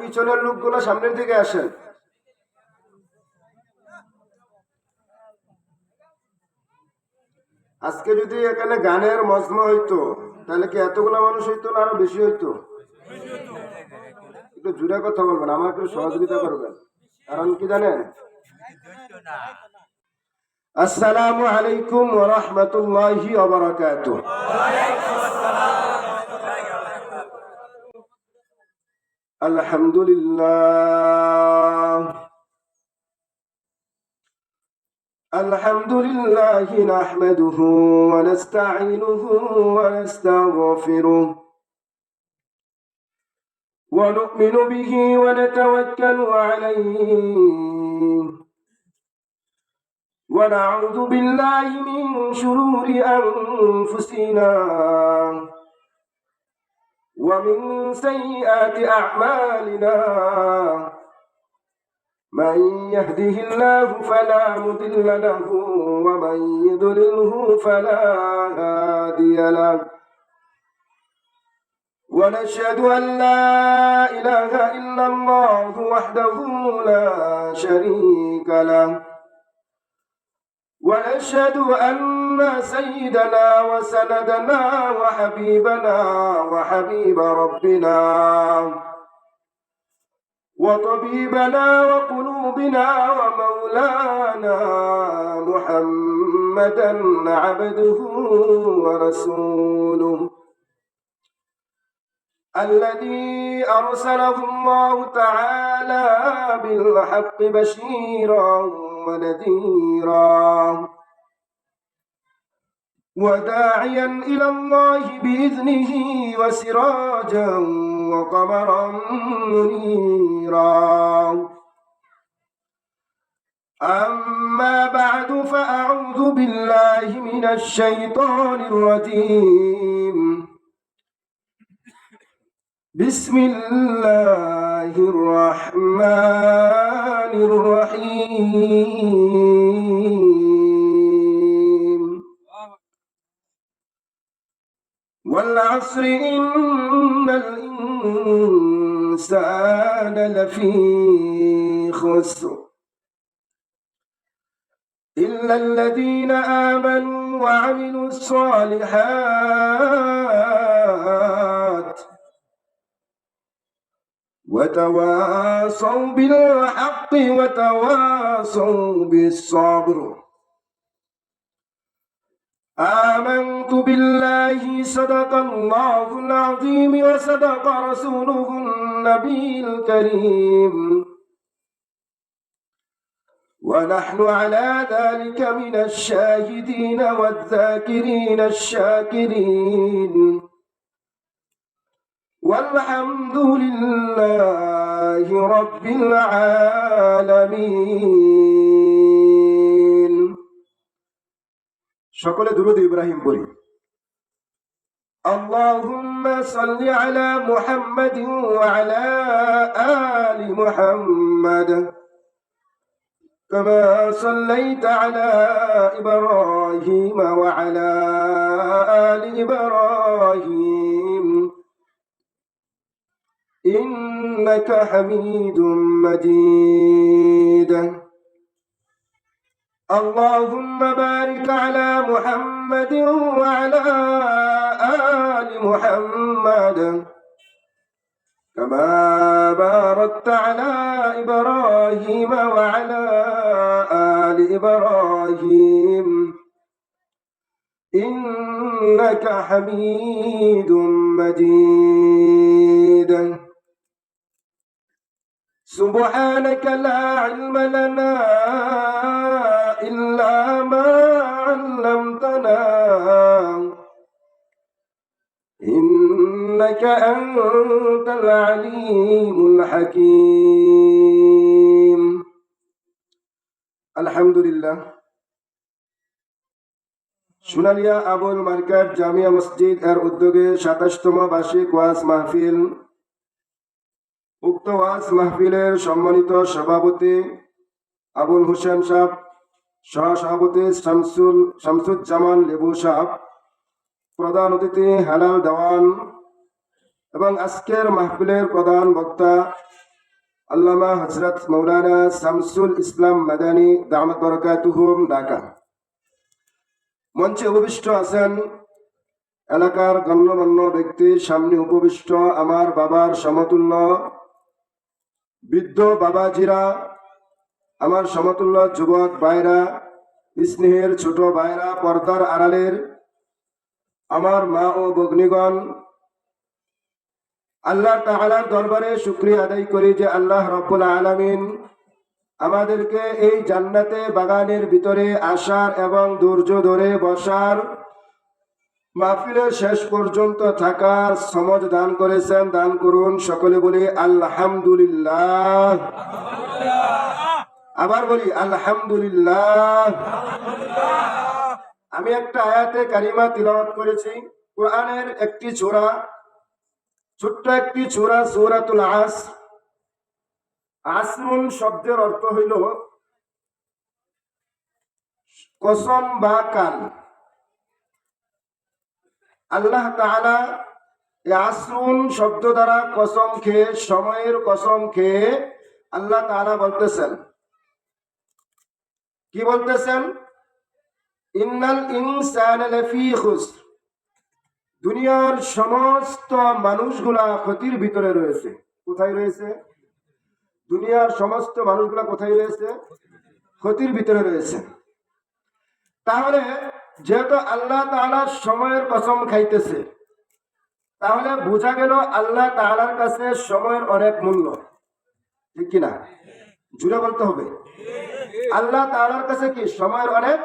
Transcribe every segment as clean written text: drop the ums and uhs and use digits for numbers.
পিছনের লোকগুলো সামনের দিকে আসেন। আজকে যদি এখানে গানের মজমা হইতো তাহলে কি এতগুলা মানুষ হইতো না আরো বেশি হইতো? একটু জোরে কথা বলবেন, আমাকে একটু সহযোগিতা করবেন। কারণ কি জানেন? আসসালামু আলাইকুম ওয়া রাহমাতুল্লাহি ওয়া বারাকাতুহু। আলহামদুলিল্লাহ আলহামদুলিল্লাহি নাহমাদুহু ওয়া নাস্তাঈনুহু ওয়া নাস্তাগফিরুহ ওয়া নু'মিনু বিহি ওয়া নাতাওয়াক্কালু আলাইহি ওয়া না'উযু বিল্লাহি মিন শুরুরি আনফুসিনা ومن سيئات أعمالنا من يهده الله فلا مضل له ومن يضلله فلا هادي له ونشهد أن لا إله إلا الله وحده لا شريك له ونشهد أن سيدنا وسندنا وحبيبنا وحبيب ربنا وطبيبنا وقلوبنا ومولانا محمدا عبده ورسوله الذي أرسله الله تعالى بالحق بشيرا ونذيرا وداعيا إلى الله بإذنه وسراجا وقمرا منيرا أما بعد فأعوذ بالله من الشيطان الرجيم بسم الله الرحمن الرحيم والعصر إن الإنسان لفي خسر إلا الذين آمنوا وعملوا الصالحات وتواصوا بالحق وتواصوا بالصبر آمنت بالله صدق الله العظيم وصدق رسوله النبي الكريم ونحن على ذلك من الشاهدين والذاكرين الشاكرين والحمد لله رب العالمين সকলে দুরূদ ইব্রাহিম পড়ি। اللهم صل على محمد وعلى آل محمد كما صليت على إبراهيم وعلى آل إبراهيم إنك حميد مجيد اللهم بارك على محمد وعلى آل محمد كما باركت على إبراهيم وعلى آل إبراهيم إنك حميد مجيد سبحانك لا علم لنا إلا ما علمتنا إنك أنت العليم الحكيم الحمد لله সোনালিয়া আবুল মার্কেট জামিয়া মসজিদ এর উদ্যোগে ২৭তম বার্ষিক ওয়াজ মাহফিল। উক্ত ওয়াজ মাহফিলের সম্মানিত সভাপতি আবুল হোসেন সাহেব, সহসভাপতি শামসুজ্জামান লেবু সাহেব, প্রধান অতিথি হালাল দেওয়ান এবং আজকের মাহফিলের প্রধান বক্তা আল্লামা হযরত মাওলানা শামসুল ইসলাম মাদানী দামাত বরকাতুহুম, ঢাকা। মঞ্চে উপবিষ্ট আছেন এলাকার গণ্যমান্য ব্যক্তির সামনে উপবিষ্ট আমার বাবার সমতুল্য বৃদ্ধ বাবাজিরা, আমার সমতুল্য যুবক ভাইরা, স্নেহের ছোট ভাইরা, পর্দার আড়ালের আমার মা ও ভগ্নীগণ, আল্লাহ তাআলার দরবারে শুকরিয়া আদায় করি যে আল্লাহ রাব্বুল আলামিন আমাদেরকে এই জান্নাতে বাগানের ভিতরে আসার এবং ধৈর্য ধরে বসার, মাহফিলের শেষ পর্যন্ত থাকার সমজ দান করেছেন। দান করুন, সকলে বলি আলহামদুলিল্লাহ। আবার বলি আলহামদুলিল্লাহ। আমি একটা আয়াতে কারিমা তিলাওয়াত করেছি, কোরআনের একটি সূরা, ছোট্ট একটি সূরা, সূরাতুল আসর। আসরুন শব্দের অর্থ হইল কসম বা কাল। আল্লাহ তাআলা এই আসরুন শব্দ দ্বারা কসম খেয়ে, সময়ের কসম খেয়ে আল্লাহ তাআলা বলতেছেন, কি বলতেছেন? ইন্নাল ইনসানা লাফি খুসর। দুনিয়ার সমস্ত মানুষগুলা ক্ষতির ভিতরে রয়েছে। কোথায় রয়েছে? দুনিয়ার সমস্ত মানুষগুলা কোথায় রয়েছে? ক্ষতির ভিতরে রয়েছে। তাহলে যেহেতু আল্লাহ তাআলা সময়ের কসম খাইতেছে, তাহলে বোঝা গেল আল্লাহ তাআলার কাছে সময়ের অনেক মূল্য, ঠিক কিনা? জুড়ে বলতে হবে। আল্লাহ তাআলার কাছে কি সময়ের অনেক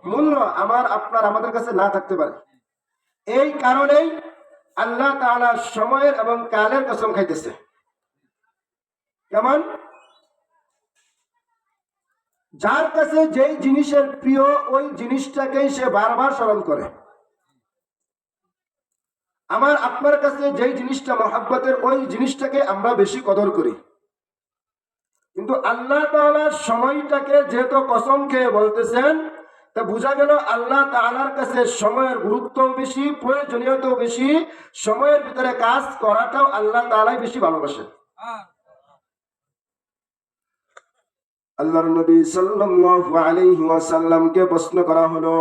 মূল্য আমার আপনার আমাদের কাছে না থাকতে পারে। এই কারণেই আল্লাহ তাআলা সময়ের এবং কালের কসম খাইতেছে। কেমন? যার কাছে যেই জিনিসের প্রিয় ওই জিনিসটাকেই সে বারবার স্মরণ করে। আমার আপনার কাছে যেই জিনিসটা মহব্বতের ওই জিনিসটাকে আমরা বেশি কদর করি। কিন্তু আল্লাহ তাআলার সময়টাকে যেহেতু কসম খেয়ে বলতেছেন, তা বোঝা গেল আল্লাহ তাআলার কাছে সময়ের গুরুত্ব বেশি, প্রয়োজনীয়তাও বেশি, সময়ের ভিতরে কাজ করাটাও আল্লাহ তাআলাই বেশি ভালোবাসেন। আল্লাহর নবী সাল্লাল্লাহু আলাইহি ওয়াসাল্লামকে প্রশ্ন করা হলো,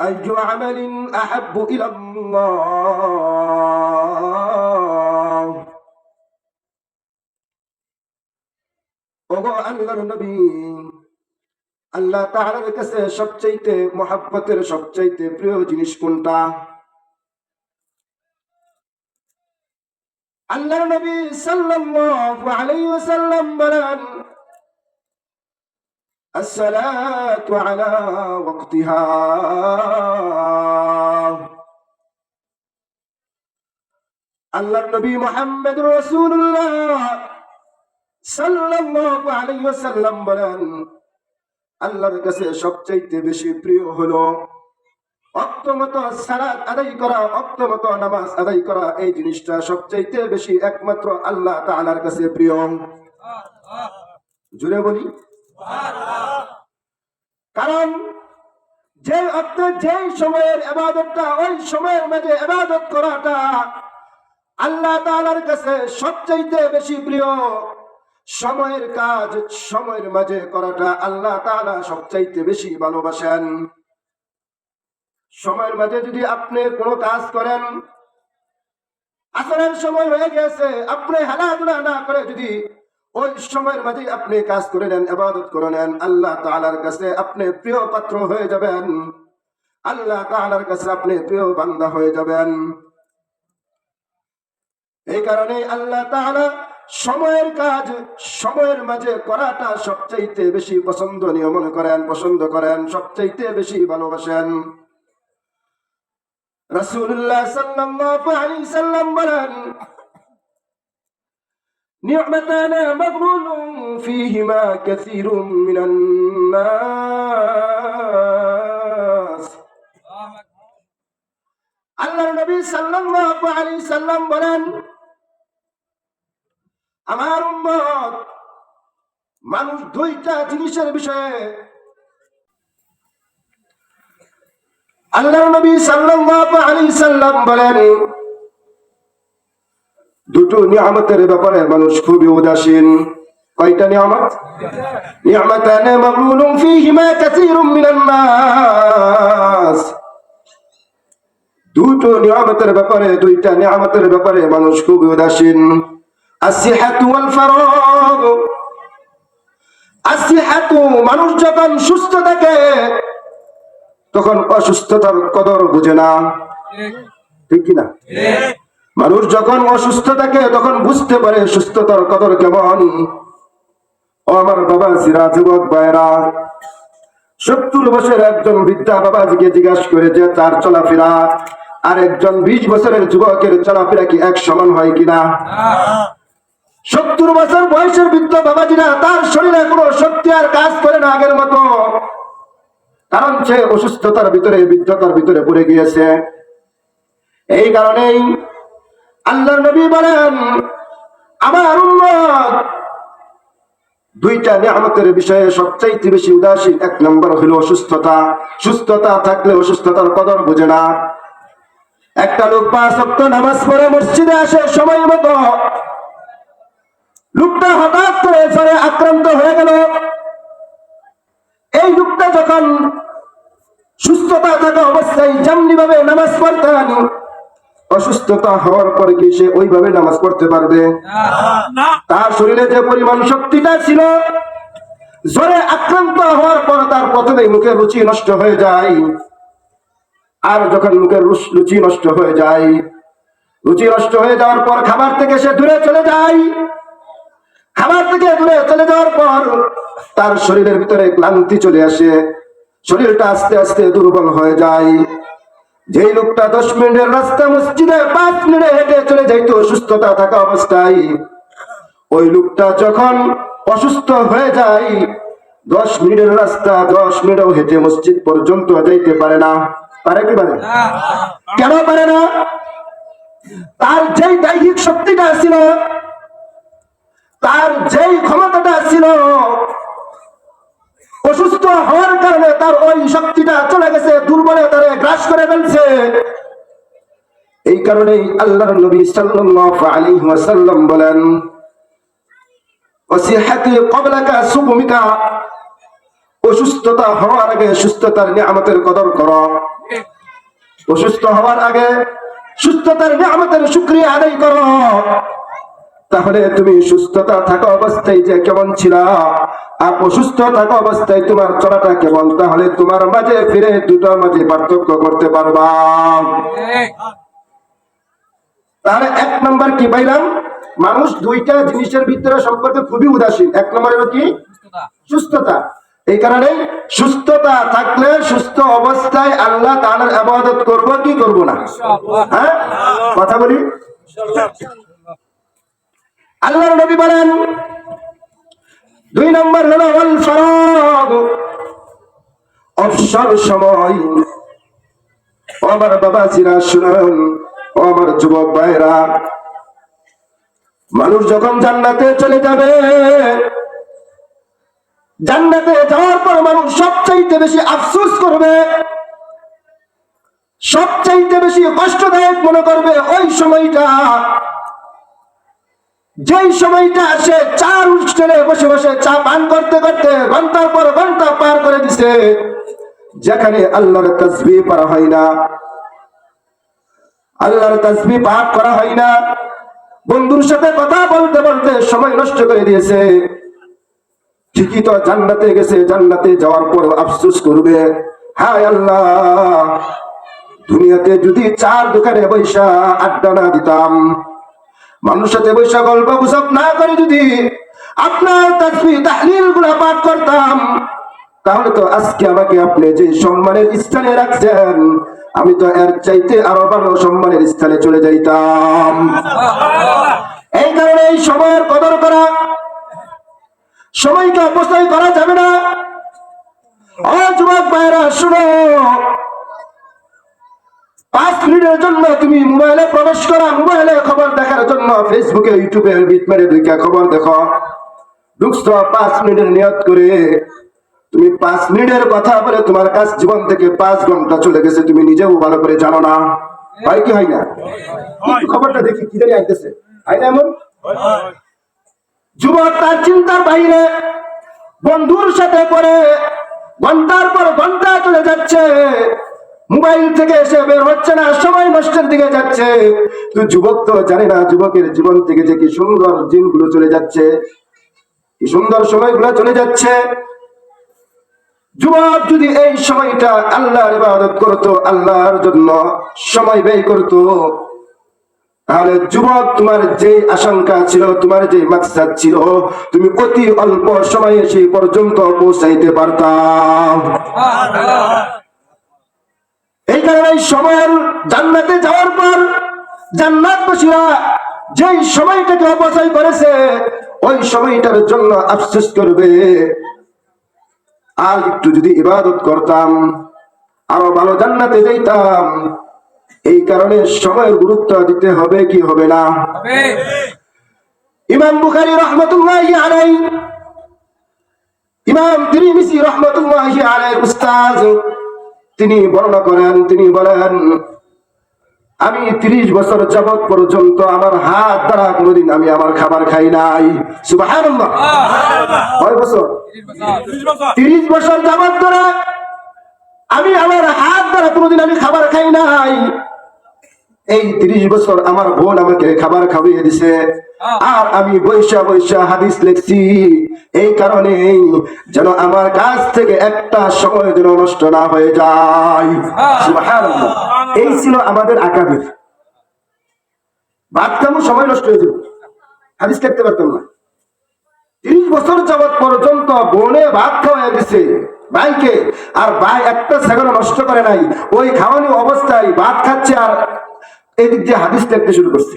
আইয়ু আমালিন আহাব্বু ইলাল্লাহ। ওগো আল্লাহর নবী, আল্লাহ তাআলার কাছে সবচাইতে মহব্বতের সবচাইতে প্রিয় জিনিস কোনটা? আল্লাহর নবী সাল্লাল্লাহু আলাইহি ওয়াসাল্লাম বলেন, আসসালাতু আলা ওয়াক্তিহা। আল্লাহর নবী মুহাম্মদুর রাসূলুল্লাহ সাল্লাল্লাহু আলাইহি ওয়াসাল্লাম বলেন, আল্লাহর কাছে সবচাইতে বেশি প্রিয় হলো অক্তমতো সালাত আদায় করা, অক্তমতো নামাজ আদায় করা। এই জিনিসটা সবচাইতে বেশি একমাত্র আল্লাহ তাআলার কাছে প্রিয়। জুড়ে বলি কারণ যে অর্থে যেই সময়ের ইবাদতটা, ওই সময়ের মাঝে ইবাদত করাটা আল্লাহ তাআলার কাছে সবচাইতে বেশি প্রিয়। সময়ের কাজ সময়ের মাঝে করাটা আল্লাহ তাআলা সবচাইতে বেশি ভালোবাসেন। সময়ের মাঝে যদি আপনি কোনো কাজ করেন, আসরের সময় হয়ে গেছে, আপনি হালাধুলা না করে যদি ওই সময়ের মাঝে আপনি কাজ করে নেন, ইবাদত করে নেন, আল্লাহ তাআলার কাছে আপনি প্রিয় পাত্র হয়ে যাবেন, আল্লাহ তাআলার কাছে আপনি প্রিয় বান্দা হয়ে যাবেন। এই কারণে আল্লাহ তাআলা সময়ের কাজ সময়ের মাঝে করাটা সবচাইতে বেশি পছন্দনীয় মনে করেন, পছন্দ করেন, সবচাইতে বেশি ভালোবাসেন। রাসূলুল্লাহ সাল্লাল্লাহু আলাইহি সাল্লাম বলেন, নি'মাতানা মাগবুনুন ফীহিমা কাসীরুম মিনান নাস। আল্লাহর নবী সাল্লাল্লাহু আলাইহি সাল্লাম বলেন, আমার উম্মত মানুষ দুইটা জিনিসের বিষয়ে, আল্লাহর নবী সাল্লাল্লাহু আলাইহি সাল্লাম বলেন, দুটো নিয়ামতের ব্যাপারে মানুষ খুবই উদাসীন। কয়টা নিয়ামত? নিয়ামতানে মাগলুলুন ফীহিমা কাসীরুম মিনান নাস। দুটো নিয়ামতের ব্যাপারে, দুইটা নিয়ামতের ব্যাপারে মানুষ খুবই উদাসীন। আসিহাতু ওয়াল ফারাগ। আসিহাতু, মানুষ যখন সুস্থ থাকে তখন অসুস্থতার কদর বুঝে না, ঠিক কিনা? মানুষ যখন অসুস্থ থাকে তখন বুঝতে পারে সুস্থতার কদর কেমন। ও আমার বাবাজিরা, যুবক ভাইরা, 70 বছরের একজন বৃদ্ধা বাবাজিকে জিজ্ঞাসা করে যে তার চলাফেরা আর একজন 20 বছরের যুবকের চলাফেরা কি এক সমান হয় কিনা? 70 বছর বয়সের বৃদ্ধ বাবাজিরা, তার শরীরে কোনো শক্তি আর কাজ করে না আগের মতো, কারণ সে অসুস্থতার ভিতরে, বৃদ্ধতার ভিতরে পড়ে গিয়েছে। এই কারণেই আল্লাহর নবী বলেন, আমার উম্মত দুইটা নিয়ামতের বিষয়ে সবচাইতে বেশি উদাসীন। এক নম্বর হলো অসুস্থতা। সুস্থতা থাকলে অসুস্থতার কদর বোঝে না। একটা লোক 5 ওয়াক্ত নামাজ পড়ে মসজিদে আসে সময় মতো, লোকটা হঠাৎ করে জ্বরে আক্রান্ত হয়ে গেল। এই লোকটা যখন সুস্থতা থাকা অবস্থায় যেমনি ভাবে নামাজ পড়তেন, অসুস্থতা হওয়ার পরে কি সে ওইভাবে নামাজ পড়তে পারবে? তার শরীরে যে পরিমাণ শক্তিটা ছিল, জ্বরে আক্রান্ত হওয়ার পর তার প্রথমেই মুখের রুচি নষ্ট হয়ে যায়। আর যখন মুখের রুচি নষ্ট হয়ে যায়, রুচি নষ্ট হয়ে যাওয়ার পর খাবার থেকে সে দূরে চলে যায়। খাবার থেকে দূরে চলে যাওয়ার পর তার শরীরের ভিতরে ক্লান্তি চলে আসে, শরীরটা আস্তে আস্তে দুর্বল হয়ে যায়। যেই লোকটা 10 মিনিটের রাস্তা মসজিদে 5 মিনিটে হেঁটে চলে যাইতো সুস্থতা থাকা অবস্থায়, ওই লোকটা যখন অসুস্থ হয়ে যায় 10 মিনিটের রাস্তা 10 মিনিটও হেঁটে মসজিদ পর্যন্ত যাইতে পারে না। পারে কি পারে? কেন পারে না? তার যেই দৈহিক শক্তিটা ছিল, তার যেই ক্ষমতাটা ছিল, অসুস্থ হওয়ার কারণে তার ওই শক্তিটা চলে গেছে, দুর্বলে তারে গ্রাস করে ফেলছে। এই কারণেই আল্লাহর নবী সাল্লাল্লাহু আলাইহি ওয়াসাল্লাম বলেন, ওয়াসিহাতি ক্বাবলাকা সুকুমিকা, অসুস্থতা হওয়ার আগে সুস্থতার নিয়ামতের কদর করো। অসুস্থ হওয়ার আগে সুস্থতার নিয়ামতের শুকরিয়া আদায় করো। তাহলে তুমি সুস্থতা থাকা অবস্থায় যে কেমন ছিলা আর অসুস্থ থাকা অবস্থায় তোমার চলাটা কেমন, তাহলে তোমার মাঝে ফিরে দুটোর মাঝে পার্থক্য করতে পারবা। তাহলে 1 নম্বর কি পাইলাম? মানুষ দুইটা জিনিসের ভিতরে সম্পর্কে খুবই উদাসীন। 1 নম্বর হলো কি? সুস্থতা। এই কারণে সুস্থতা থাকলে সুস্থ অবস্থায় আল্লাহ তাআলার ইবাদত করব কি করব না? হ্যাঁ, কথা বলি। আল্লাহর নবী বলেন 2 নম্বর হলো ওয়াল ফারাগ, অবসর সময়। ও আমার বাবাজিরা শুনুন, ও আমার যুবক ভাইরা, মানুষ যখন জান্নাতে চলে যাবে, জান্নাতে যাওয়ার পর মানুষ সবচাইতে বেশি আফসোস করবে, সবচাইতে বেশি কষ্টদায়ক মনে করবে ওই সময়টা, যেই সময়টা সে চার হোস্টেলে বসে বসে চা পান করতে করতে ঘন্টার পর ঘন্টা পার করে দিছে, যেখানে আল্লাহর তাসবিহ পড়া হয় না, আল্লাহর তাসবিহ পাঠ করা হয় না, বন্ধুর সাথে কথা বলতে বলতে সময় নষ্ট করে দিয়েছে। ঠিকই তো জান্নাতে গেছে, জান্নাতে যাওয়ার পর আফসোস করবে, হায় আল্লাহ, দুনিয়াতে যদি চার দোকানে বৈশা আড্ডা না দিতাম, মানুষের সাথে বৈশা গল্প গুজব না করে যদি আপনার তাসবিহ তাহলিল গুলা পাঠ করতাম, তাহলে তো আজকে আমাকে আপনি যে সম্মানের স্থানে রাখছেন, আমি তো এর চাইতে আরো ভালো সম্মানের স্থানে চলে যাইতাম। এই কারণে এই সময়ের কদর করা, সময়কে অপচয় করা যাবে না। ও যুবক ভাইরা শুনো, 5 মিনিটের জন্য তুমি মোবাইলে প্রবেশ করা, মোবাইলে খবর দেখার জন্য ফেসবুকে ইউটিউবে বিটমারে ঢুকে খবর দেখো, ঢুকছো 5 মিনিটের নিয়ত করে, তুমি 5 মিনিটের কথা বলে তোমার কাছ জীবন থেকে 5 ঘন্টা চলে গেছে, তুমি নিজেও ভালো করে জানো না। হয় কি হয় না? খবরটা দেখি কি জানি আইতেছে, এমন যুবক তার চিন্তার বাইরে বন্ধুর সাথে করে ঘন্টার পর ঘন্টা চলে যাচ্ছে, মোবাইল থেকে এসে বের হচ্ছে না, সময় নষ্টের দিকে যাচ্ছে। তো যুবক তো জানে না যুবকের জীবন থেকে যে কি সুন্দর দিনগুলো চলে যাচ্ছে, কি সুন্দর সময়গুলো চলে যাচ্ছে। যুবক যদি এই সময়টা আল্লাহর ইবাদত করতো, আল্লাহর জন্য সময় ব্যয় করতো, তাহলে যুবক তোমার যে আশঙ্কা ছিল, তোমার যে মাকসাদ ছিল, তুমি অতি অল্প সময়ে সেই পর্যন্ত পৌঁছাইতে পারতাম। এই কারণে সময়ের জান্নাতে যাওয়ার পর জান্নাতবাসীরা যেই সময়টাকে অপচয় করেছে ওই সময়টার জন্য আফসোস করবে, আর একটু যদি ইবাদত করতাম আরো ভালো জান্নাতে যাইতাম। এই কারণে সময়ের গুরুত্ব দিতে হবে কি হবে না? ইমাম বুখারী রাহমাতুল্লাহি আলাইহি, ইমাম তিরমিজি রাহমাতুল্লাহি আলাইহির উস্তাদ তিনি বর্ণনা করেন, তিনি বলেন আমি 30 বছর যাবত পর্যন্ত আমার হাত দ্বারা কোনোদিন আমি আমার খাবার খাই নাই। সুবহানাল্লাহ। কয় বছর? 30 বছর যাবত ধরে আমি আমার হাত দ্বারা কোনোদিন আমি খাবার খাই নাই। এই 30 বছর আমার বোন আমাকে খাবার খাইয়ে দিছে, আর আমি বৈশা বৈশা হাদিস লিখছি। এই কারণে যেন আমার কাছ থেকে একটা সময় যেন নষ্ট না হয়ে যায়। সুবহানাল্লাহ। এই ছিল আমাদের আকাবির। ভাত খাবো সময় নষ্ট হয়ে যাবে, হাদিস লিখতে পারতাম না। 30 বছর যাবত পর্যন্ত বোনে ভাত খাওয়াই দিছে ভাইকে, আর ভাই একটা সেকেন্ড নষ্ট করে নাই। ওই খাওয়ানো অবস্থায় ভাত খাচ্ছে আর এদিক দিয়ে হাদিস লিখতে শুরু করছে।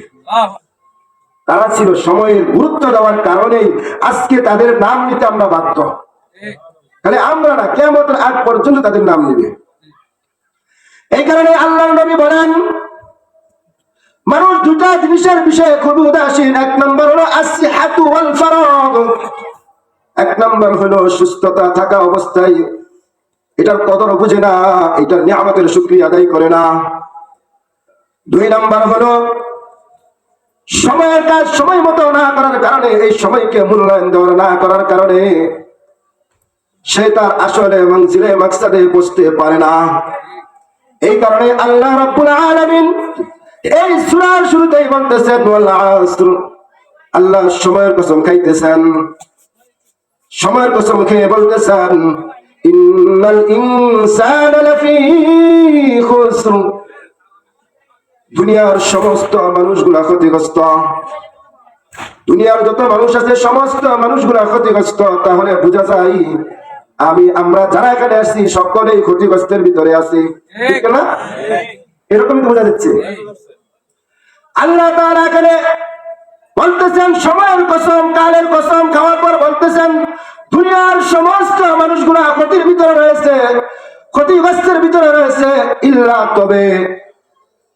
তারা ছিল সময়ের গুরুত্ব দেওয়ার কারণেই আজকে তাদের নাম নিতে আমরা বাধ্য। তাহলে আমরা না, কিয়ামতের আগ পর্যন্ত তাদের নাম নিবে। এই কারণে আল্লাহর নবী বলেন মানুষ দুটা জিনিসের বিষয়ে খুবই উদাসীন। এক নম্বর হলো আসিহাতু ওয়াল ফারাগ, এক নম্বর হলো সুস্থতা থাকা অবস্থায় এটার কদর বুঝে না, এটার নিয়ামতের শুকরিয়া আদায় করে না। 2 নম্বর হলো সময়ের কাজ সময় মতো না করার কারণে, এই সময়কে মূল্যায়ন দেওয়া না করার কারণে সে তার আসলে মঞ্জিলে মাকসাদে পৌঁছতে পারে না। এই কারণে আল্লাহ রাব্বুল আলামিন এই সূরার শুরুতেই বলতেছেন ওয়াল আসর, আল্লাহ সময়ের কসম খাইতেছেন, সময়ের কসম খেয়ে বলতেছেন ইন্নাল ইনসানা লাফী খুসর, দুনিয়ার সমস্ত মানুষগুলা ক্ষতিগ্রস্ত। দুনিয়ার যত মানুষ আছে সমস্ত মানুষগুলা ক্ষতিগ্রস্ত। তাহলে বোঝা যায় আমরা যারা এখানে আসছি সকলেই ক্ষতিগ্রস্তের ভিতরে আছি, ঠিক না? এরকম বোঝা যাচ্ছে। আল্লাহ তাআলা এখানে বলতেছেন সময়ের কসম, কালের কসম খাওয়ার পর বলতেছেন দুনিয়ার সমস্ত মানুষগুলা ক্ষতির ভিতরে রয়েছে, ক্ষতিগ্রস্তের ভিতরে রয়েছে, ইল্লা তবে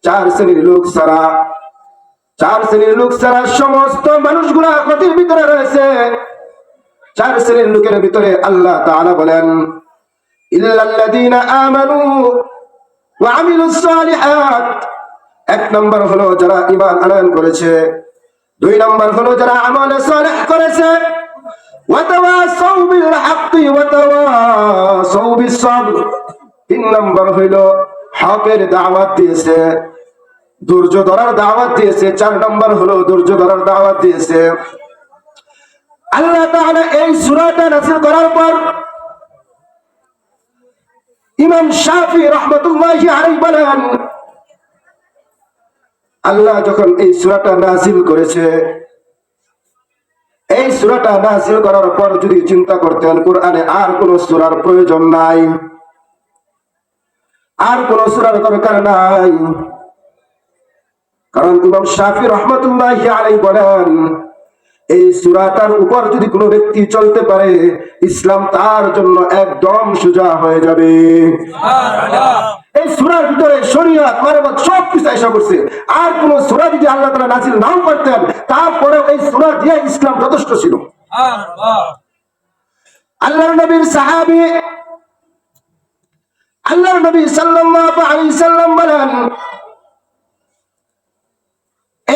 4 শ্রেণীর লোক ছাড়া, 4 শ্রেণীর লোক ছাড়া সমস্ত মানুষগুলা ক্ষতির ভিতরে রয়েছে। 4 শ্রেণীর লোকের ভিতরে আল্লাহ তাআলা বলেন ইল্লাল্লাযীনা আমানু ওয়া আমিলুস সালিহাত, 1 নম্বর হলো যারা ঈমান আনয়ন করেছে, 2 নম্বর হলো যারা আমল সালেহ করেছে, ওয়া তাওয়াসাউ বিল হাক্কি ওয়া তাওয়াসাউ বিস সাবর, 3 নম্বর হলো হকের দাওয়াত দিয়েছে, ধৈর্য ধরার দাওয়াত দিয়েছে, 4 নম্বর হলো ধৈর্য ধরার দাওয়াত দিয়েছে। আল্লাহ তাআলা এই সূরাটা নাযিল করার পর ইমাম শাফি রাহমাতুল্লাহি আলাইহি বলেন আল্লাহ যখন এই সূরাটা নাযিল করেছে, এই সূরাটা নাযিল করার পর যদি চিন্তা করতেন কোরআনে আর কোন সূরার প্রয়োজন নাই, আর কোন সূরার দরকার নাই, কারণ ইমাম শাফি রাহমাতুল্লাহি আলাইহি বলেন এই সূরাটার উপর যদি কোনো ব্যক্তি চলতে পারে ইসলাম তার জন্য একদম সোজা হয়ে যাবে। সুবহানাল্লাহ। এই সূরার ভিতরে শরীয়ত মারফত সব কিছু এসে পড়ছে। আর কোন সূরা যদি আল্লাহ তাআলা নাযিল নাও করতেন তারপরেও এই সূরা দিয়ে ইসলাম যথেষ্ট ছিল। সুবহানাল্লাহ। আল্লাহর নবীর সাহাবী আল্লাহর নবী সাল্লাল্লাহু আলাইহি সাল্লাম বলেন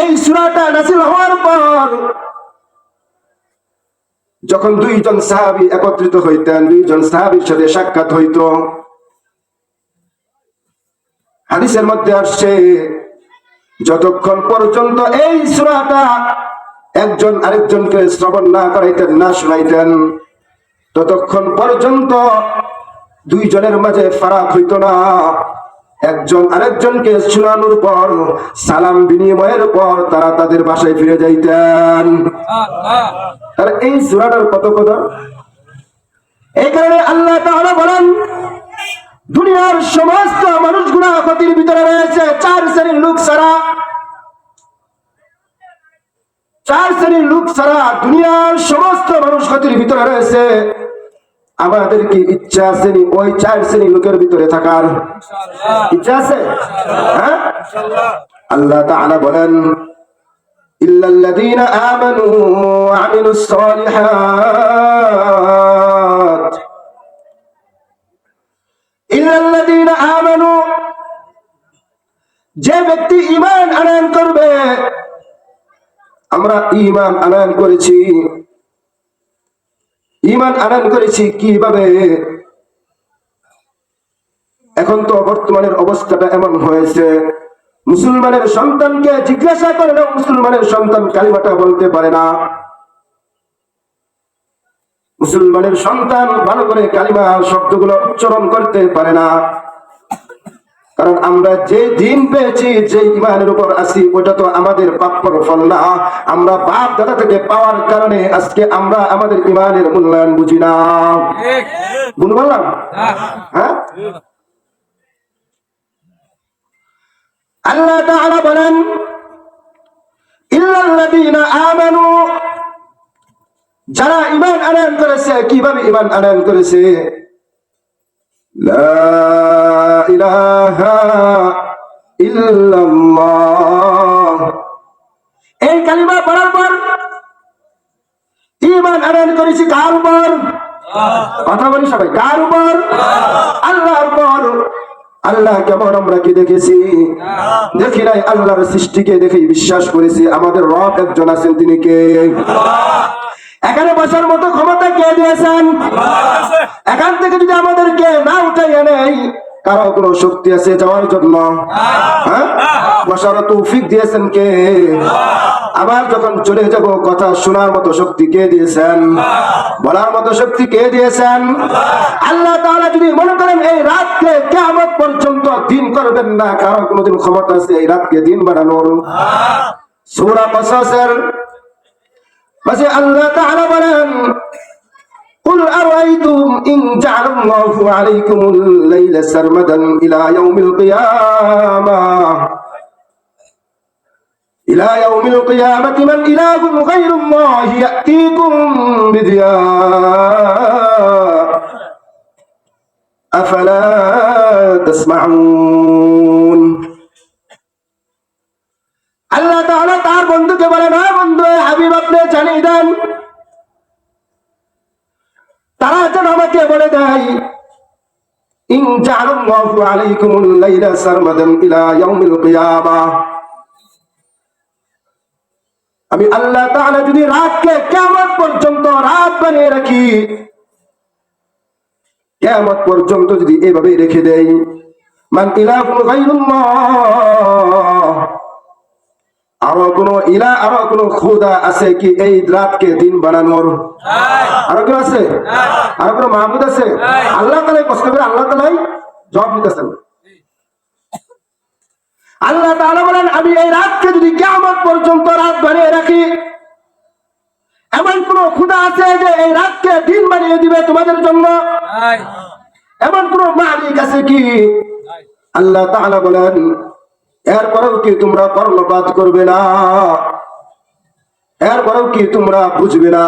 এই সূরাটা নাযিল হওয়ার পর যখন দুইজন সাহাবী একত্রিত হইতেন, দুইজন সাহাবীর সাথে সাক্ষাৎ হইত, হাদিসের মধ্যে আসছে যতক্ষণ পর্যন্ত এই সূরাটা একজন আরেকজনকে শ্রবণ না করাইতেন, না শোনাইতেন, ততক্ষণ পর্যন্ত দুইজনের মাঝে ফারাক হইত না। একজন আরেকজনকে শোনানোর পর সালাম বিনিময়ের পর তারা তাদের বাসায় ফিরে যাইতেন। আর এই সূরাটার কত কথা! এই কারণে আল্লাহ তাআলা বলেন, দুনিয়ার সমস্ত মানুষগুলা ক্ষতির ভিতরে রয়েছে চার শ্রেণীর লোক ছাড়া। চার শ্রেণীর লোক ছাড়া দুনিয়ার সমস্ত মানুষ ক্ষতির ভিতরে রয়েছে। আমাদের কি ইচ্ছা আছে ওই চার শ্রেণীর লোকের ভিতরে থাকার? ইচ্ছা আছে? হ্যাঁ, আল্লাহ তাআলা বলেন, ইল্লাল্লাযীনা আমানু ওয়া আমিলুস সালিহাত, ইল্লাল্লাযীনা আমানু, যে ব্যক্তি ঈমান আনয়ন করবে। আমরা ঈমান আনয়ন করেছি। ঈমান আনয়ন করেছি কিভাবে? এখন তো বর্তমানের অবস্থাটা এমন হয়েছে, মুসলমানের সন্তানকে জিজ্ঞাসা করলেও মুসলমানের সন্তান কালিমাটা বলতে পারে না। মুসলমানের সন্তান ভালো করে কালিমা শব্দগুলো উচ্চারণ করতে পারে না। কারণ আমরা যে দিন পেয়েছি, যে ঈমানের উপর আছি, ওটা তো আমাদের প্রাপ্যর ফল না। আমরা বাপ দাদা থেকে পাওয়ার কারণে আজকে আমরা আমাদের ঈমানের মূল্যায়ন বুঝি না। ভুল বললাম? হ্যাঁ। আল্লাহ তাআলা বলেন, ইল্লাল্লাযীনা আমানু, যারা ঈমান আনয়ন করেছে। কিভাবে ঈমান আনয়ন করেছে? লা ইলাহা ইল্লাল্লাহ, এই কালিমা পড়ার পর ঈমান আনয়ন করেছি কার উপর? কথা বলি সবাই, কার উপর? আল্লাহর উপর। আল্লাহ কেমন আমরা কি দেখেছি? দেখি নাই। আল্লাহর সৃষ্টিকে দেখে বিশ্বাস করেছি আমাদের রব একজন আছেন। তিনি কে? এখানে বসার মতো ক্ষমতা কে দিয়েছেন? এখান থেকে যদি আমাদেরকে না উঠাইয়া নেই, কারো কোনো শক্তি আছে যাওয়ার জন্য? হ্যাঁ, বসার তৌফিক দিয়েছেন কে? আবার যখন চলে যাব, কথা শোনার মতো শক্তি কে দিয়েছেন? বলার মতো শক্তি কে দিয়েছেন? আল্লাহ তাআলা যদি মনে করেন এই রাতকে কিয়ামত পর্যন্ত দিন করবেন না, কারো কোনোদিন ক্ষমতা আছে এই রাতকে দিন বানানোর? সূরা কসসের মাঝে আল্লাহ তাআলা বলেন, قل أرأيتم إن جعل الله عليكم الليل سرمدا إلى يوم القيامة من إله غير الله يأتيكم بضياء أفلا تسمعون। আল্লাহ তাআলা তার বন্ধুকে বলেন, হ্যাঁ বন্ধু, হাবিব আপনি জানিয়ে দেন, তারা যেন আমাকে বলে দেয়, ইন জাআলাল্লাহু আলাইকুমুল লাইলা সারমাদান ইলা ইয়াউমিল কিয়ামাহ, আমি আল্লাহ তাআলা যদি রাতকে কিয়ামত পর্যন্ত রাত বানিয়ে রাখি, কিয়ামত পর্যন্ত যদি এভাবে রেখে দেই, মান ইলাহুন গায়রুল্লাহ, আরো কোনো ইলাহ, আরো কোনো খোদা আছে কি এই রাতকে দিন বানানোর? আরো কেউ আছে? আরো কোনো মাহবুদ আছে? আল্লাহ তাআলাই প্রশ্ন করে আল্লাহ তাআলাই জবাব দিতেছেন। আল্লাহ তাআলা বলেন, আমি এই রাতকে যদি কিয়ামত পর্যন্ত রাত বানিয়ে রাখি, এমন কোন খোদা আছে যে এই রাতকে দিন বানিয়ে দিবে তোমাদের জন্য? এমন কোন মালিক আছে কি? আল্লাহ তাআলা বলেন, এরপরেও কি তোমরা কর্ণপাত করবে না? এরপরেও কি তোমরা বুঝবে না?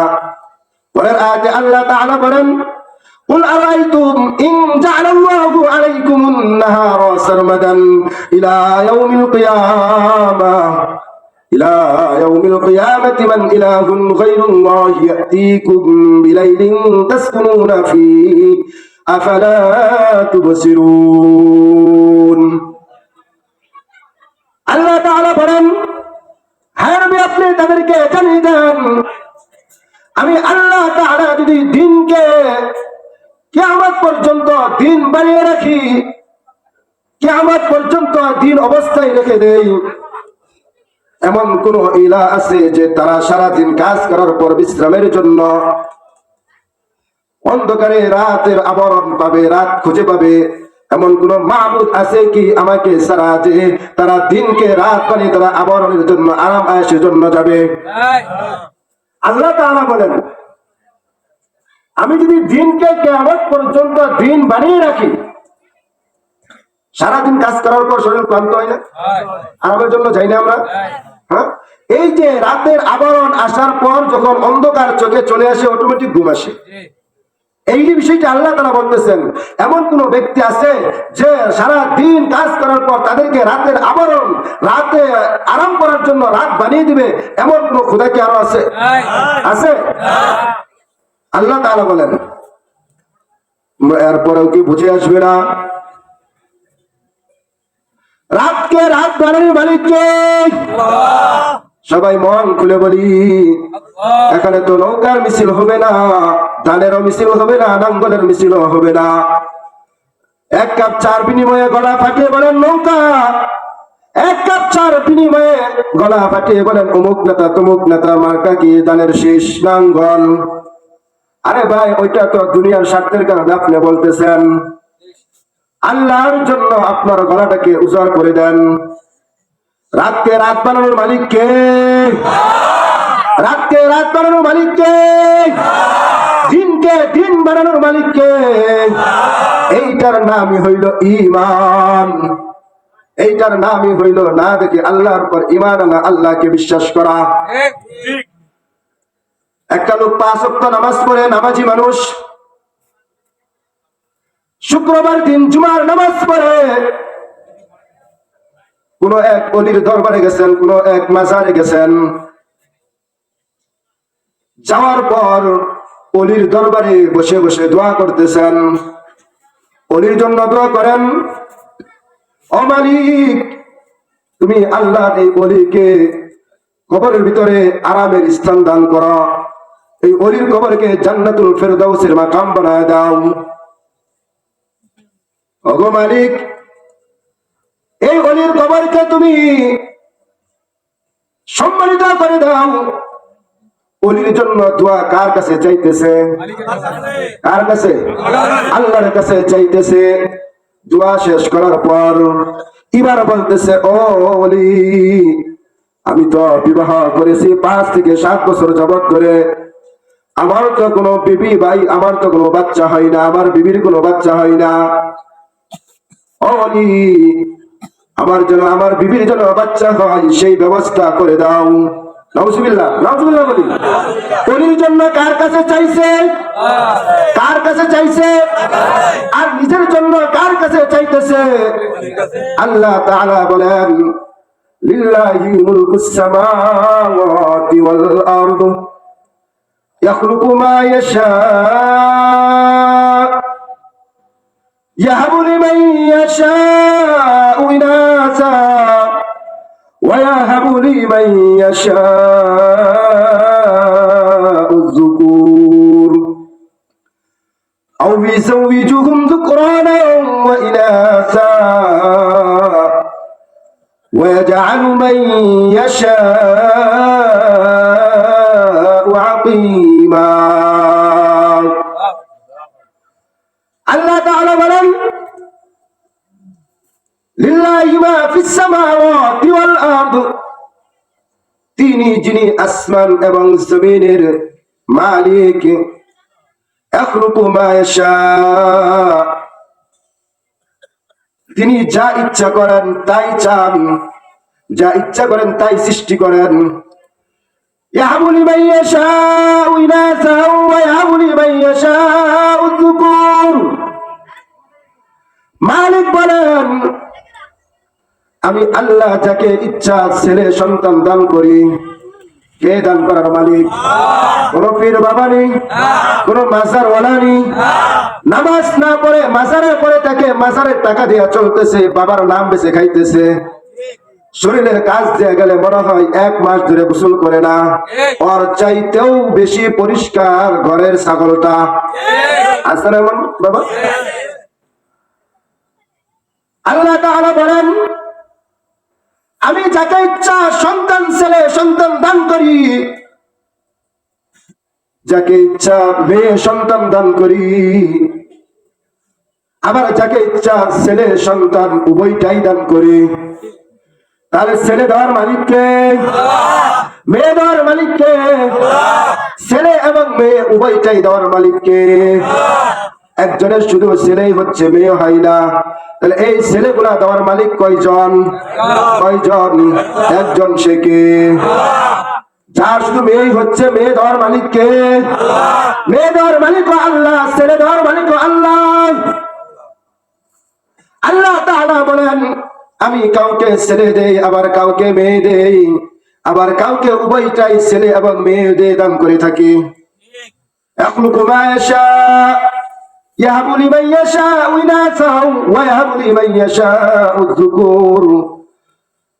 পরের আয়াতে আল্লাহ তাআলা বলেন, قل أرأيتم إن جعل الله عليكم النهار سرمدا إلى يوم القيامة من إله غير الله يأتيكم بليل تسكنون فيه أفلا تبصرون। আল্লাহ তাআলা বলেন, আপনি তাদেরকে জানিয়ে দেন আমি আল্লাহ তাআলা যদি দিনকে কিয়ামত পর্যন্ত দিন বানিয়ে রাখি, কিয়ামত পর্যন্ত দিন অবস্থায় রেখে দেই, এমন কোন ইলাহ আছে যে তারা সারাদিন কাজ করার পর বিশ্রামের জন্য অন্ধকারে রাতের আবরণ পাবে, রাত খুঁজে পাবে? এমন কোন মাবুদ আছে কি আমাকে সারা যে তারা দিনকে রাত বানিয়ে তারা আবরণের জন্য আরাম আয়েশের জন্য যাবে? আল্লাহ তাআলা বলেন আমি যদি দিনকে কিয়ামত পর্যন্ত দিন বানিয়ে রাখি, সারাদিন কাজ করার পর শরীর ক্লান্ত হয় না? আরামের জন্য যাই না আমরা? হ্যাঁ, এই যে রাতের আবরণ আসার পর যখন অন্ধকার চোখে চলে আসে অটোমেটিক ঘুম আসে। এই যে বিষয়টা আল্লাহ তাআলা বলতেছেন এমন কোন ব্যক্তি আছে যে সারা দিন কাজ করার পর তাদেরকে রাতের আবরণ, রাতে আরাম করার জন্য রাত বানিয়ে দিবে? এমন কোন খোদা কি আরো আছে? আছে? আল্লাহ তাআলা বলেন এরপরেও কি বুঝে আসবে না? রাতকে রাত বানানোর মালিক কে? সবাই মন খুলে বলি। এখানে তো নৌকার মিছিল হবে না, ধানেরও মিছিল হবে না, নাঙ্গলের মিছিল হবে না। এক কাপ চার বিনিময়ে গলা ফাটিয়ে বলেন নৌকা, এক কাপ চার বিনিময়ে গলা ফাটিয়ে বলেন অমুক নেতা তমুক নেতা মার্কা কি ধানের শীষ নাঙ্গল। আরে ভাই ওইটা তো দুনিয়ার স্বার্থের কারণে আপনি বলতেছেন। আল্লাহর জন্য আপনার গলাটাকে উজাড় করে দেন। রাতকে রাত বানানোর মালিক কে? রাতকে রাত বানানোর মালিক কে? দিনকে দিন বানানোর মালিক কে? এইটার নামই হইল ঈমান। এইটার নামই হইল না দেখে আল্লাহর উপর ঈমান আনা, আল্লাহকে বিশ্বাস করা। একটা লোক 5 ওয়াক্ত নামাজ পড়ে, নামাজি মানুষ, শুক্রবার দিন জুমার নামাজ পড়ে কোন এক অলির দরবারে গেছেন, কোন এক মাজারে গেছেন। যাওয়ার পর অলির দরবারে বসে বসে দোয়া করতেছেন। অলির জন্য দোয়া করেন, ও মালিক তুমি আল্লাহ এই অলিকে কবরের ভিতরে আরামের স্থান দান করো, এই অলির কবরকে জান্নাতুল ফেরদাউসের মাকাম বানায় দাও। ওগো মালিক এই অলির কবরকে তুমি সম্মানিত করে দাও। অলির জন্য দোয়া কার কাছে চাইতেছে? কার কাছে? আল্লাহর কাছে চাইতেছে। দোয়া শেষ করার পর এবার বলতেছে ও অলি আমি তো বিবাহ করেছি 5 থেকে 7 বছর যাবত করে, আমার তো কোনো বিবি ভাই, আমার তো কোনো বাচ্চা হয় না, আমার বিবির কোনো বাচ্চা হয় না। ও অলি আমার জন্য, আমার বিবির জন্য বাচ্চা হয় সেই ব্যবস্থা করে দাও। নাউজুবিল্লাহ, নাউজুবিল্লাহ বলি। অলির জন্য কার কাছে চাইছে? কার কাছে চাইছে? আর নিজের জন্য কার কাছে চাইতেছে? আল্লাহ তাআলা বলেন লিল্লাহি মুলকুস সামাওয়াতি ওয়াল আরদ ইয়াখলুকু মা ইয়াশা ইয়াহাবু লিমান ইয়াশাউ ইনাসা ওয়া ইয়াহাবু লিমান ইয়াশাউ যুকুর আও ইউযাওযিজুহুম যুকরানান ওয়া ইনাসা ويجعل من يشاء عقيما। আল্লাহ তাআলা বলেন লিল্লাহি মা ফিস সামাওয়াতি ওয়াল আরদ, তিনি যিনি আসমান এবং জমিনের মালিক। ইয়াখলুকু মা ইয়াশা, তিনি যা ইচ্ছা করেন তাই চান, যা ইচ্ছা করেন তাই সৃষ্টি করেন। ইয়াহাবু লিমান ইয়াশাউ ইনাসা ওয়া ইয়াহাবু লিমান ইয়াশাউ যুকুর। মালিক বলেন আমি আল্লাহ যাকে ইচ্ছা ছেলে সন্তান দান করি। কে দান করার মালিক? কোন পীর বাবা নেই, কোন মাজার ওয়ালা নেই। নামাজ না পড়ে মাজারে পড়ে থাকে, মাজারের টাকা দিয়ে চলতেছে, বাবার নাম বেঁচে খাইতেছে। শরীরের কাজ দিয়ে গেলে মনে হয় 1 মাস ধরে গোসল করে না। ওর চাইতেও বেশি পরিষ্কার ঘরের ছাগলটা। আছে না এমন বাবা? আল্লাহ তাআলা বলেন, আমি যাকে ইচ্ছা সন্তান ছেলে সন্তান দান করি, যাকে ইচ্ছা মেয়ে সন্তান দান করি, আবার যাকে ইচ্ছা ছেলে সন্তান উভয়টাই দান করি। তাহলে ছেলে দেওয়ার মালিককে, মেয়ে দেওয়ার মালিককে, ছেলে এবং মেয়ে উভয়টাই দেওয়ার মালিককে। একজনের শুধু ছেলেই হচ্ছে, মেয়ে হয় না। তাহলে এই ছেলেগুলা দেওয়ার মালিক কয়জন? কয়জন? একজন, সে কে? যার শুধু মেয়েই হচ্ছে, মেয়ে দেওয়ার মালিক কে? মেয়ে দেওয়ার মালিক আল্লাহ, ছেলে দেওয়ার মালিক আল্লাহ। আল্লাহ তাআলা বলেন, আমি কাউকে ছেলে দেই, আবার কাউকে মেয়ে দেই, আবার কাউকে উভয়টাই ছেলে এবং মেয়ে দিয়ে দান করে থাকি। ইয়াখলুকু মা ইয়াশা ইয়াহাবু লিমান ইয়াশাউ ইনাসাও ওয়া ইয়াহাবু লিমান ইয়াশাউ যুকুর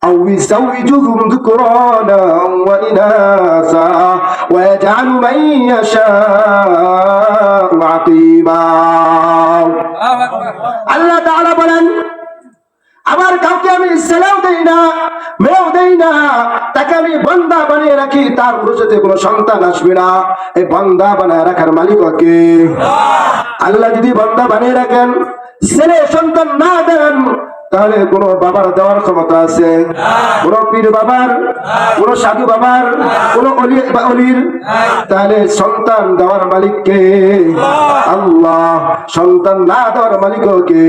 আও ইউযাওয়িজুহুম যুকরানা ওয়া ইনাসা ওয়া ইয়াজআলু মান ইয়াশাউ আকিমা। আল্লাহ তাআলা বলেন, আবার কাউকে আমি ছেলেও দেই না, মেয়েও দেই না, তাকে আমি বান্দা বানিয়ে রাখি, তার ভবিষ্যতে কোনো সন্তান আসবে না। এই বান্দা বানিয়ে রাখার মালিক কে? আল্লাহ যদি বান্দা বানিয়ে রাখেন, ছেলে সন্তান না দেন, তাহলে কোন বাবার দেওয়ার ক্ষমতা আছে? কোন পীর বাবার, কোন সাধু বাবার, কোন অলির? তাহলে সন্তান দেওয়ার মালিক কে? আল্লাহ। সন্তান না দেওয়ার মালিক কে?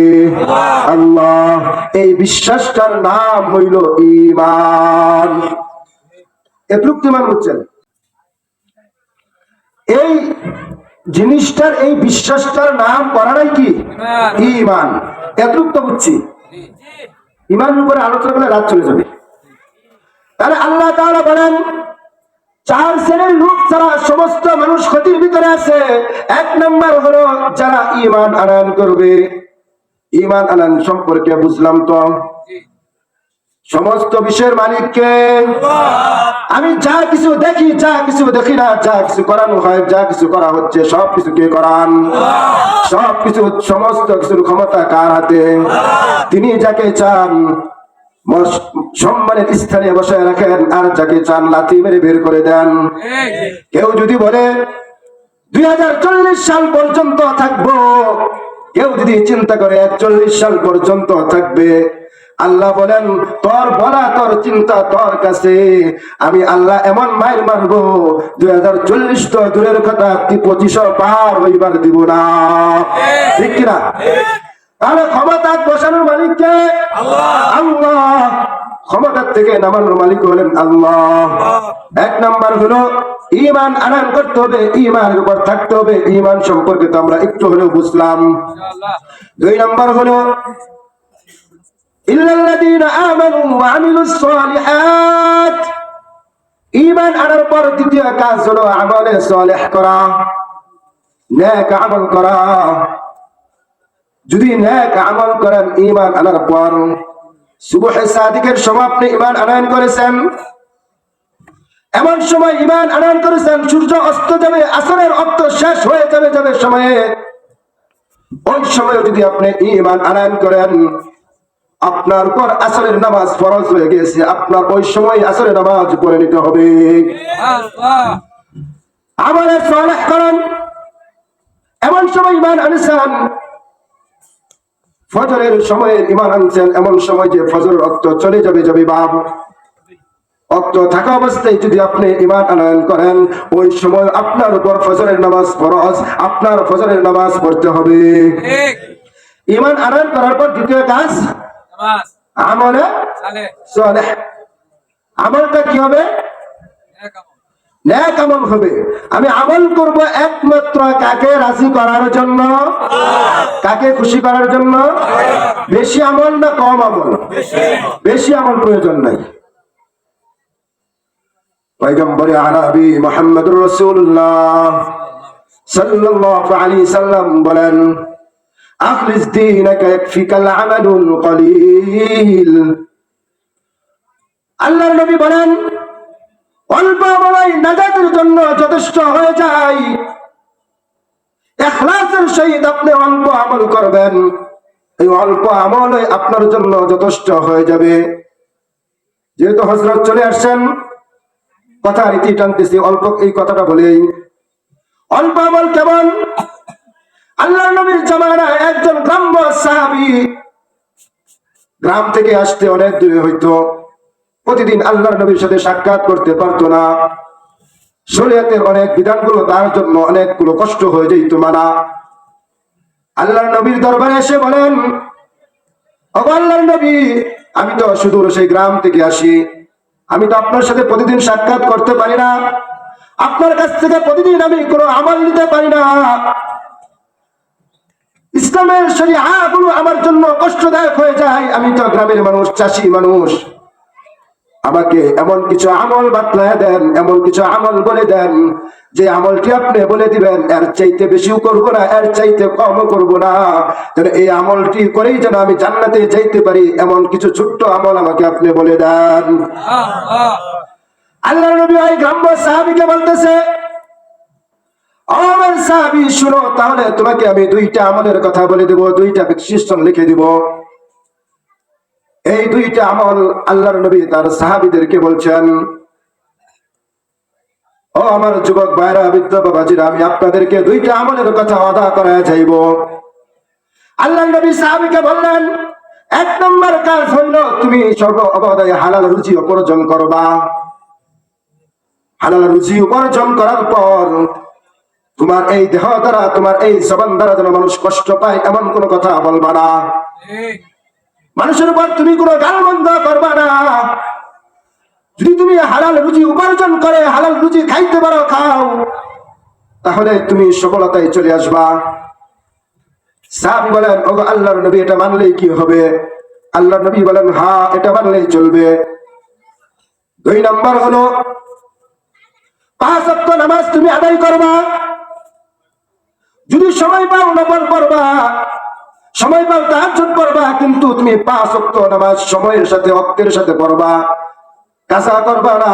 আল্লাহ। এই বিশ্বাসটার নাম হইল ঈমান। এটুক ঈমান বুঝছেন? এই জিনিসটার, এই বিশ্বাসটার নাম করাটাই কি? ঈমান। এটুক তো বুঝছি। ঈমানের উপরে আলোচনা করলে রাত চলে যাবে। তাহলে আল্লাহ তাআলা বলেন, 4 শ্রেণীর লোক ছাড়া সমস্ত মানুষ ক্ষতির ভিতরে আছে। 1 নম্বর হলো যারা ঈমান আনয়ন করবে। ঈমান আনয়ন সম্পর্কে বুঝলাম তো, সমস্ত বিষয়ের মালিককে। আমি যা কিছু দেখি, যা কিছু দেখি না, যা কিছু করানো হয়, যা কিছু করা হচ্ছে, সব কিছু কে করান? সব কিছু, সমস্ত কিছুর ক্ষমতা কার হাতে? তিনি যাকে চান সম্মানের স্থানে বসায় রাখেন, আর যাকে চান লাথি মেরে বের করে দেন। কেউ যদি বলে 2040 সাল পর্যন্ত থাকবো, কেউ যদি চিন্তা করে 41 সাল পর্যন্ত থাকবে, আল্লাহ বলেন, তোর বলা, তোর চিন্তা তোর কাছে। আমি আল্লাহ এমন মাইর মারবো, 2040 তো দূরের কথা, 2500 পার হইবার দিব না। ঠিক কিনা? তাহলে ক্ষমতা বসানোর মালিক কে? আল্লাহ। ক্ষমতার থেকে নামানোর মালিক হলেন আল্লাহ। 1 নাম্বার হলো ঈমান আনয়ন করতে হবে, ঈমানের উপর থাকতে হবে। ঈমান সম্পর্কে তো আমরা একটু হলেও বুঝলাম। 2 নাম্বার হলো ইল্লাল্লাযীনা আমানু ওয়া আমিলুস সালিহাত। ঈমান আনার পর দ্বিতীয় কাজ হলো আমলে সালেহ করা, নেক আমল করা। যদি নেক আমল করেন ঈমান আনার পর, সুবহে সাদিকের সময় আপনি ঈমান আনয়ন করেছেন, এমন সময় ঈমান আনয়ন করেছেন সূর্য অস্ত যাবে, আসরের অস্ত শেষ হয়ে যাবে সময়ে, ওই সময় যদি আপনি ঈমান আনয়ন করেন, আপনার উপর আসরের নামাজ ফরজ হয়ে গেছে, আপনার ওই সময় আসরের নামাজ পড়ে নিতে হবে। আমলে সালেহ করেন, এমন সময় ঈমান আনছেন, ফজরের সময়ে ঈমান আনছেন, এমন সময় যে ফজরের ওয়াক্ত চলে যাবে বাপ, ওয়াক্ত থাকা অবস্থায় যদি আপনি ঈমান আনয়ন করেন, ওই সময় আপনার উপর ফজরের নামাজ ফরজ, আপনার ফজরের নামাজ পড়তে হবে। ঈমান আনয়ন করার পর দ্বিতীয় কাজ আমলে সালেহ। আমলটা কি হবে? নেক আমল হবে। আমি আমল করব একমাত্র কাকে? রাজি করার জন্য। কাকে খুশি করার জন্য? বেশি আমল না কম আমল? বেশি আমল প্রয়োজন নাই। পয়গম্বর আরবি মুহাম্মদুর রাসূলুল্লাহ সাল্লাল্লাহু আলাইহি সাল্লাম বলেন, আখলিস দীনাকা ইয়াকফিকাল আমালুল কলিল। আল্লাহর নবী বলেন অল্প আমলই নাজাতের জন্য যথেষ্ট হয়ে যায়। ইখলাসের সহিত আপনি অল্প আমল করবেন, এই অল্প আমলই আপনার জন্য যথেষ্ট হয়ে যাবে। যেহেতু হযরত চলে আসছেন, কথা রীতি টানতেছি, অল্প এই কথাটা বলেই। অল্প আমল কেমন? আল্লাহর নবীর জামানায় একজন গ্রাম্য সাহাবী গ্রাম থেকে আসতে অনেক দূরে হইতো, প্রতিদিন আল্লাহর নবীর সাথে সাক্ষাৎ করতে পারতো না। শরীয়তের অনেক বিধানগুলো তার জন্য অনেকগুলো কষ্ট হয়ে যেত মানা। আল্লাহর নবীর দরবারে এসে বলেন, ওগো আল্লাহর নবী, আমি তো সুদূর সেই গ্রাম থেকে আসি, আমি তো আপনার সাথে প্রতিদিন সাক্ষাৎ করতে পারি না, আপনার কাছ থেকে প্রতিদিন আমি কোনো আমল নিতে পারি না। ইসলামের শরীয়তগুলো আমার জন্য কষ্টদায়ক হয়ে যায়। আমি তো গ্রামের মানুষ, চাষী মানুষ, আমাকে এমন কিছু আমল বাতলায় দেন, এমন কিছু আমল বলে দেন যে আমলটি আপনি বলে দিবেন এর চাইতে বেশিও করবো না, এর চাইতে কমও করবো না, যেন এই আমলটি করেই যেন আমি জান্নাতে যাইতে পারি, এমন কিছু ছোট্ট আমল আমাকে আপনি বলে দেন। আল্লাহর নবী ওই গ্রাম্য সাহাবীকে বলতেছে, আমার সাহাবী শুনো, তাহলে তোমাকে আমি দুইটা আমলের কথা বলে দেব, দুইটা প্রেসক্রিপশন লিখে দিব। এই দুইটা আমল আল্লাহর নবী তার সাহাবীদেরকে বলছেন, ও আমার যুবক ভাইরা, বৃদ্ধ বাবাজিরা, আমি আপনাদেরকে দুইটা আমলের কথা আদা করায় যাইব। আল্লাহর নবী সাহাবীকে বললেন, এক নম্বর কাজ হইল তুমি সর্ব অবদায় হালাল রুজি উপার্জন করবা। হালাল রুজি উপার্জন করার পর তোমার এই দেহ দ্বারা, তোমার এই জবান দ্বারা যেন মানুষ কষ্ট পায় এমন কোনো কথা বলবা না। মানুষের উপর তুমি কোনো গালমন্দ করবা না। যদি তুমি হালাল রুজি উপার্জন করে হালাল রুজি খাইতে পারো, খাও, তাহলে তুমি সফলতায় চলে আসবা। সাহাবী বলেন, ওগো আল্লাহর নবী, এটা মানলেই কি হবে? আল্লাহর নবী বলেন, হ্যাঁ, এটা মানলেই চলবে। দুই নাম্বার হলো 5 ওয়াক্ত নামাজ তুমি আদায় করবা। যদি সময় পাও নফল পড়বা, সময় পাও তাহাজ্জুদ পড়বা, কিন্তু তুমি 5 ওয়াক্ত নামাজ সময়ের সাথে ওয়াক্তের সাথে পড়বা, কাজা করবা না।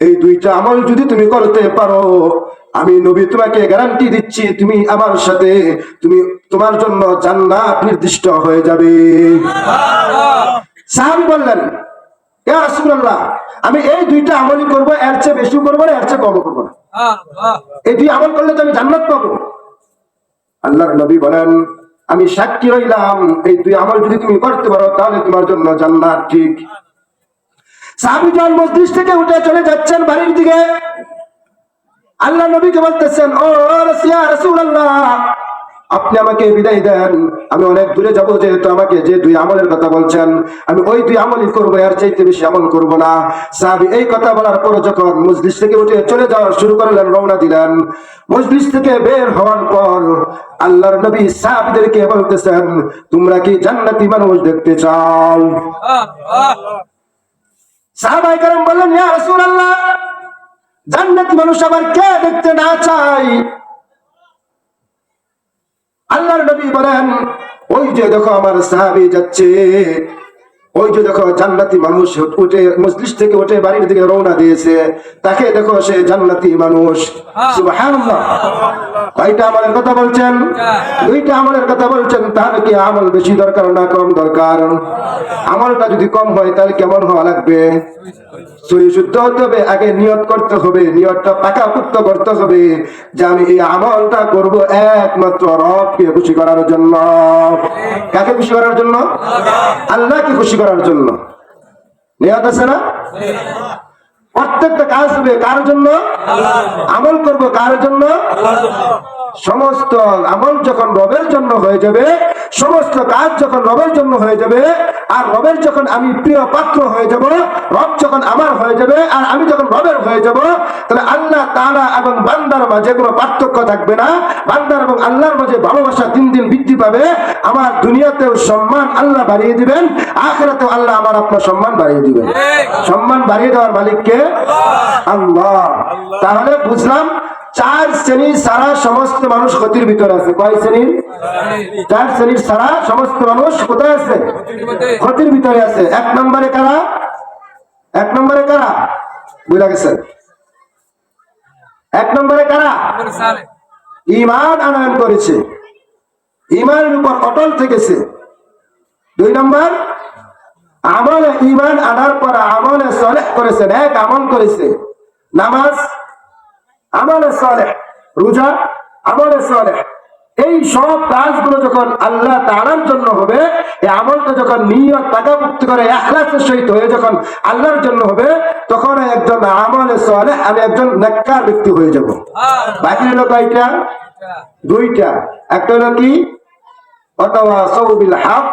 এই দুইটা আমল যদি তুমি করতে পারো, আমি নবী তোমাকে গ্যারান্টি দিচ্ছি, তুমি আমার সাথে, তুমি তোমার জন্য জান্নাত নির্দিষ্ট হয়ে যাবে। সাহাবী বললেন, ইয়া রাসূলুল্লাহ, আমি এই দুইটা আমলই করব, এর চেয়ে বেশি করব না, এর চেয়ে কম করব না। এই দুই আমল করলে তো আমি জান্নাত পাবো। আল্লাহর নবী বলেন, আমি সাক্ষী রইলাম, এই দুই আমল যদি তুমি করতে পারো তাহলে তোমার জন্য জান্নাত ঠিক। সাহাবী যখন মজলিস থেকে উঠে চলে যাচ্ছেন বাড়ির দিকে, আল্লাহ নবীকে বলতেছেন, ও রাসূলুল্লাহ, আপনি আমাকে বিদায় দেন, আমি অনেক দূরে যাবো, যেহেতু আমাকে যে দুই আমলের কথা বলছেন আমি ওই দুই আমলই করবো, এর চাইতে বেশি আমল করবো না। সাহাবী এই কথা বলার পর যখন মজলিস থেকে উঠে চলে যাওয়া শুরু করলেন, রওনা দিলেন, মজলিস থেকে বের হওয়ার পর আল্লাহর নবী সাহাবীদেরকে বলতেছেন, তোমরা কি জান্নাতি মানুষ দেখতে চাও? সাহাবায়ে কেরাম বললেন, ইয়া রাসূলুল্লাহ, জান্নাতি মানুষ আবার কে দেখতে না চায়? আল্লাহর নবী বলেন, ওই যে দেখো আমার সাহাবী যাচ্ছে, ওই যে দেখো জান্নাতি মানুষ উঠে মজলিস থেকে উঠে বাড়ির দিকে রওনা দিয়েছে, তাকে দেখো, সে জান্নাতি মানুষ। সুবহানাল্লাহ। কয়টা আমলের কথা বলছেন? দুইটা আমলের কথা বলছেন। তাহলে কি আমল বেশি দরকার না কম দরকার? আমলটা যদি কম হয় তাহলে কেমন হওয়া লাগবে? সহি শুদ্ধ হতে হবে, আগে নিয়ত করতে হবে, নিয়তটা পাকাপোক্ত করতে হবে যে আমি এই আমলটা করব একমাত্র রবকে খুশি করার জন্য। কাকে খুশি করার জন্য? আল্লাহকে খুশি করার জন্য। নিয়ত আছে না? প্রত্যেকটা কাজ হবে কার জন্য? আমল করব কার জন্য? সমস্ত আমল যখন রবের জন্য হয়ে যাবে, সমস্ত কাজ যখন রবের জন্য হয়ে যাবে, আর রবের যখন আমি প্রিয় পাত্র হয়ে যাব, রব যখন আমার হয়ে যাবে আর আমি যখন রবের হয়ে যাব, তাহলে আল্লাহ তাআলা এবং বান্দার মাঝে কোনো পার্থক্য থাকবে না। বান্দার এবং আল্লাহর মাঝে ভালোবাসা দিন দিন বৃদ্ধি পাবে। আমার দুনিয়াতেও সম্মান আল্লাহ বাড়িয়ে দিবেন, আখিরাতেও আল্লাহ আমার আপনার সম্মান বাড়িয়ে দিবেন। সম্মান বাড়িয়ে দেওয়ার মালিককে? আল্লাহ। তাহলে বুঝলাম 4 শ্রেণীর সারা সমস্ত মানুষ ক্ষতির ভিতরে আছে। কয় শ্রেণীর? 4 শ্রেণীর সারা সমস্ত মানুষ কোথায় আছে? ক্ষতির ভিতরে আছে। 1 নম্বরে কারা? এক নম্বরে কারা বুঝা গেছে? এক নম্বরে কারা ঈমান আনয়ন করেছে, ঈমানের উপর অটল থেকেছে। দুই নম্বর আমলে ঈমান আনার পর আমলে সালেহ করেছে, এক আমল করেছে, নামাজ আমলে সালেহ, রোজা আমলে সালেহ। এই সব কাজগুলো যখন আল্লাহ তাআলার জন্য হবে, এই আমলটা যখন নিয়ত পাকাপোক্ত করে ইখলাসের সহিত হয়ে যখন আল্লাহর জন্য হবে, তখন একজন আমলে সালেহ, আমি একজন নেককার ব্যক্তি হয়ে যাব। বাকি হলো কয়টা? দুইটা। একটা হলো কি? ওয়াতাওয়াসাউ বিল হক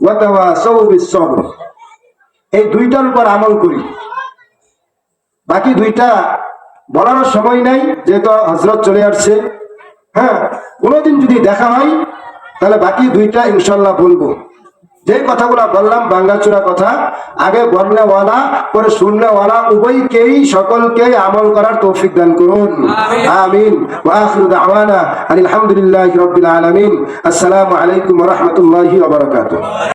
ওয়াতাওয়াসাউ বিস সবর। এই দুইটার উপর আমল করি। বাকি দুইটা বলার সময় নাই, যেহেতু হযরত চলে আসছে। হ্যাঁ, কোনোদিন যদি দেখা হয় তাহলে বাকি দুইটা ইনশাল্লাহ বলবো। যে কথাগুলো বললাম ভাঙ্গাচোরা কথা, আগে বলনেওয়ালা পরে শুননেওয়ালা উভয়কেই সকলকেই আমল করার তৌফিক দান করুন, আমিন। ওয়া আখিরু দাওয়ানা আলহামদুলিল্লাহি রাব্বিল আলামিন। আসসালামু আলাইকুম ওয়া রাহমাতুল্লাহি ওয়া বারাকাতুহু।